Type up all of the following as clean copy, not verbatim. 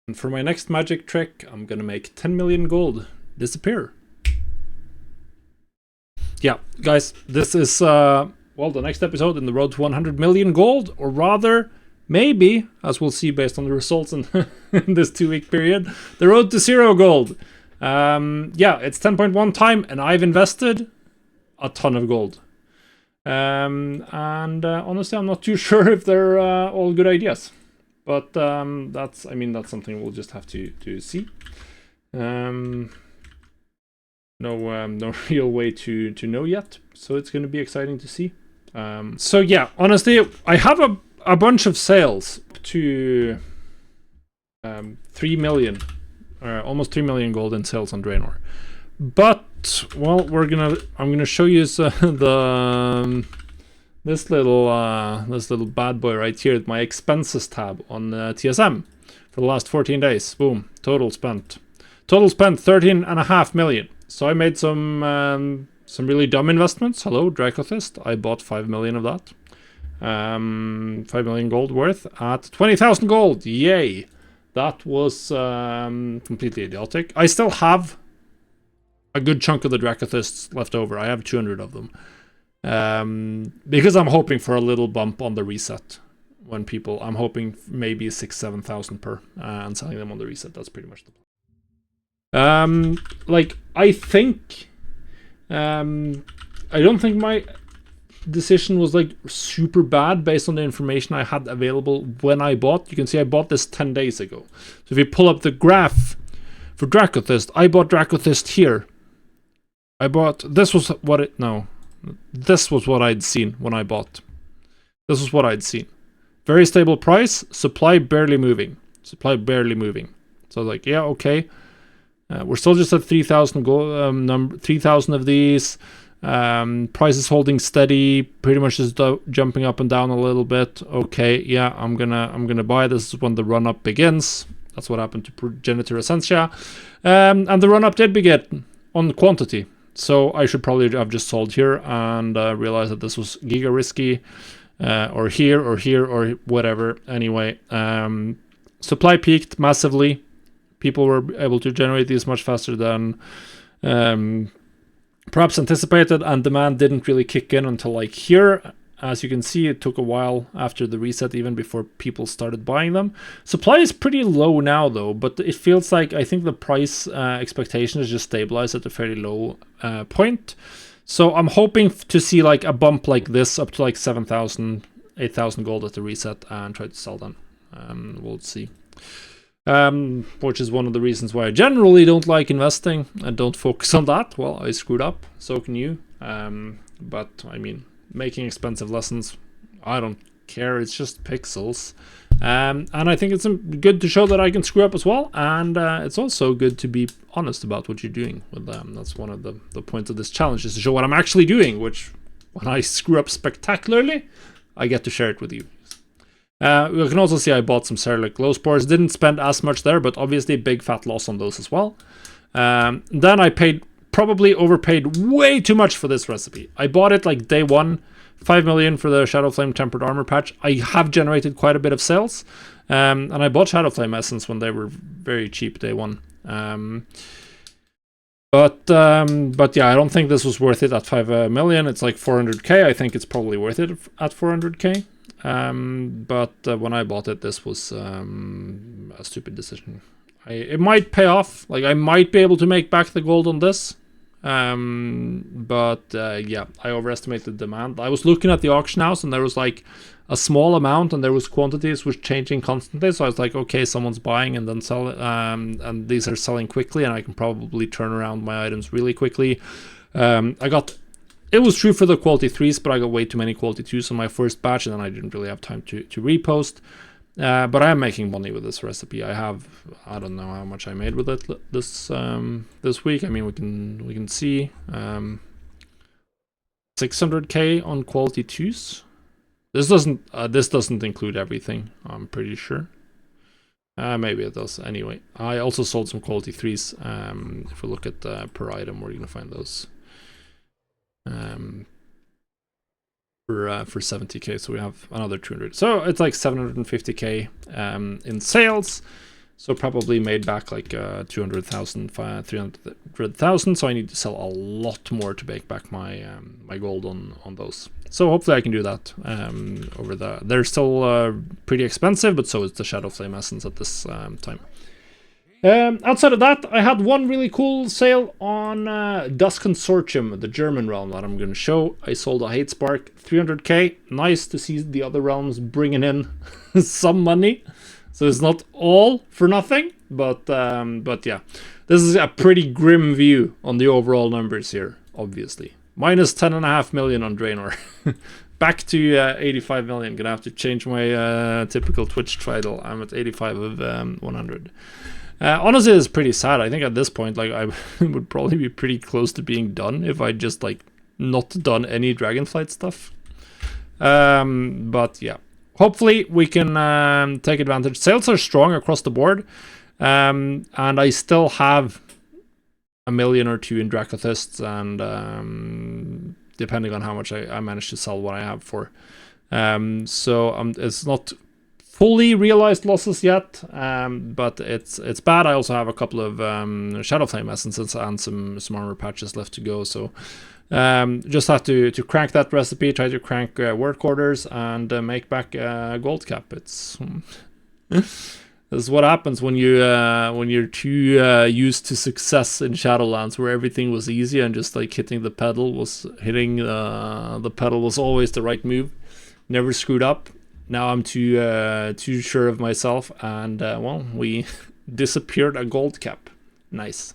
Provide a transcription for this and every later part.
And for my next magic trick, I'm gonna make 10 million gold disappear. Yeah, guys, this is, well, the next episode in the road to 100 million gold, or rather, maybe, as we'll see based on the results in, in this 2-week period, the road to 0 gold. Yeah, it's 10.1 time, and I've invested a ton of gold. Honestly, I'm not too sure if they're all good ideas. But that's something we'll just have to see. No real way to know yet, so it's going to be exciting to see. So yeah, honestly, I have a bunch of sales to 3 million, almost 3 million gold in sales on Draenor. But well, I'm gonna show you this little bad boy right here, my expenses tab on TSM for the last 14 days. Boom, total spent 13.5 million. So I made some really dumb investments. Hello, Dracothist. I bought 5 million of that. 5 million gold worth at 20,000 gold. Yay! That was completely idiotic. I still have a good chunk of the Dracothists left over. I have 200 of them. Because I'm hoping for a little bump on the reset when I'm hoping maybe 6,000-7,000 per, and selling them on the reset. That's pretty much the plan. I think, I don't think my decision was like super bad based on the information I had available when I bought. You can see I bought this 10 days ago. So if you pull up the graph for Dracothist, I bought Dracothist here. This was what I'd seen when I bought. This was what I'd seen. Very stable price, supply barely moving. So like, yeah, okay. We're still just at 3,000 gold, 3,000 of these. Price is holding steady, pretty much just jumping up and down a little bit. Okay, yeah, I'm gonna buy. This is when the run up begins. That's what happened to Progenitor Essentia. And the run up did begin on quantity. So I should probably have just sold here and realized that this was giga risky, or here, or whatever. Anyway, supply peaked massively. People were able to generate these much faster than perhaps anticipated, and demand didn't really kick in until like here. As you can see, it took a while after the reset, even before people started buying them. Supply is pretty low now, though, but it feels like I think the price expectation is just stabilized at a fairly low point. So I'm hoping to see like a bump like this up to like 7,000, 8,000 gold at the reset and try to sell them. We'll see. Which is one of the reasons why I generally don't like investing and don't focus on that. Well, I screwed up, so can you. But I mean, making expensive lessons, I don't care. It's just pixels. And I think it's good to show that I can screw up as well. And it's also good to be honest about what you're doing with them. That's one of the points of this challenge, is to show what I'm actually doing, which when I screw up spectacularly, I get to share it with you. We can also see I bought some Ceralic glow spores. Didn't spend as much there, but obviously big fat loss on those as well. Then I probably overpaid way too much for this recipe. I bought it like day one, 5 million for the Shadowflame Tempered Armor patch. I have generated quite a bit of sales, and I bought Shadowflame Essence when they were very cheap day one. But yeah, I don't think this was worth it at 5 million. It's like 400k. I think it's probably worth it at 400k. But when I bought it, this was a stupid decision. It might pay off. Like, I might be able to make back the gold on this. But yeah, I overestimated demand. I was looking at the auction house, and there was like a small amount, and there was quantities was changing constantly. So I was like, okay, someone's buying and then sell it, and these are selling quickly, and I can probably turn around my items really quickly. It was true for the quality 3s, but I got way too many quality 2s on my first batch, and then I didn't really have time to repost. But I am making money with this recipe. I don't know how much I made with it this week. I mean, we can see 600k on quality 2s. This doesn't include everything, I'm pretty sure. Maybe it does. Anyway, I also sold some quality 3s. If we look at per item, we're gonna find those. For 70k, so we have another 200. So it's like 750k in sales. So probably made back like 200,000, 300,000. So I need to sell a lot more to make back my my gold on those. So hopefully I can do that over the. They're still pretty expensive, but so is the Shadow Flame Essence at this time. Outside of that, I had one really cool sale on Dust Consortium, the German realm that I'm going to show. I sold a Hate Spark, 300k. Nice to see the other realms bringing in some money. So it's not all for nothing, but yeah. This is a pretty grim view on the overall numbers here, obviously. Minus 10.5 million on Draenor. Back to 85 million. Gonna have to change my typical Twitch title. I'm at 85 of 100. Honestly, it's pretty sad. I think at this point, like, I would probably be pretty close to being done if I just like not done any Dragonflight stuff. But yeah, hopefully we can take advantage. Sales are strong across the board, and I still have a million or two in Dracothysts, and depending on how much I manage to sell what I have for. So it's not fully realized losses yet, but it's bad. I also have a couple of Shadow Flame Essences and some armor patches left to go, so just have to crank that recipe, try to crank work orders, and make back gold cap. It's this is what happens when you're too used to success in Shadowlands, where everything was easy and just like hitting the pedal was always the right move, never screwed up. Now I'm too sure of myself, and well, we disappeared a gold cap. Nice.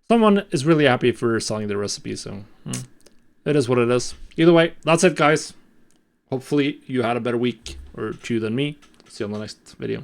Someone is really happy for selling the recipe, so it is what it is. Either way, that's it, guys. Hopefully you had a better week or two than me. See you on the next video.